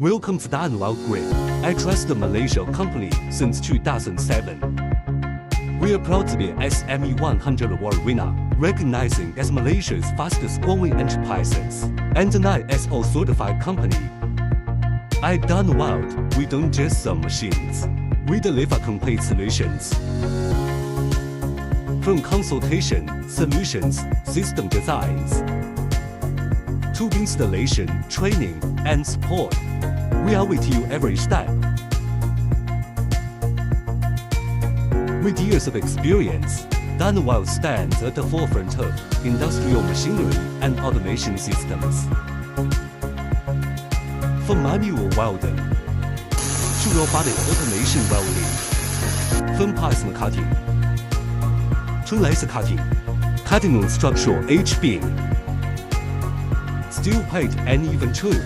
Welcome to Dynaweld Group. I trust the Malaysian company since 2007. We are proud to be SME 100 Award winner, recognizing as Malaysia's fastest growing enterprises, and an ISO certified company. At Dynaweld, we don't just sell machines. We deliver complete solutions. From consultation, solutions, system designs, to installation, training, and support, we are with you every step. With years of experience, Dynaweld stands at the forefront of industrial machinery and automation systems. From manual welding to robotic automation welding, from plasma cutting to laser cutting, cutting on structural H-beam, steel plate and even tube.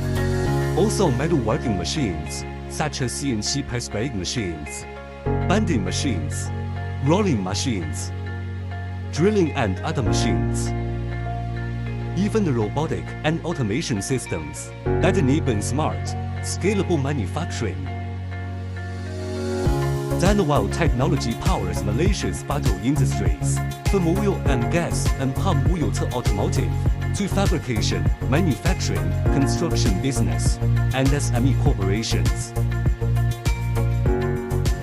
Also metalworking machines, such as CNC press brake machines, bending machines, rolling machines, drilling and other machines. Even the robotic and automation systems that enable smart, scalable manufacturing. Dynaweld technology powers Malaysia's vital industries, from oil and gas and palm oil to automotive, to fabrication, manufacturing, construction business, and SME corporations.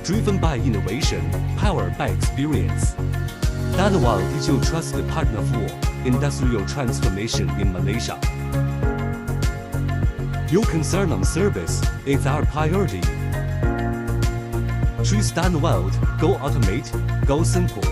Driven by innovation, powered by experience, Dynaweld is your trusted partner for industrial transformation in Malaysia. Your concern on service is our priority. Choose Dynaweld, go automate, go simple.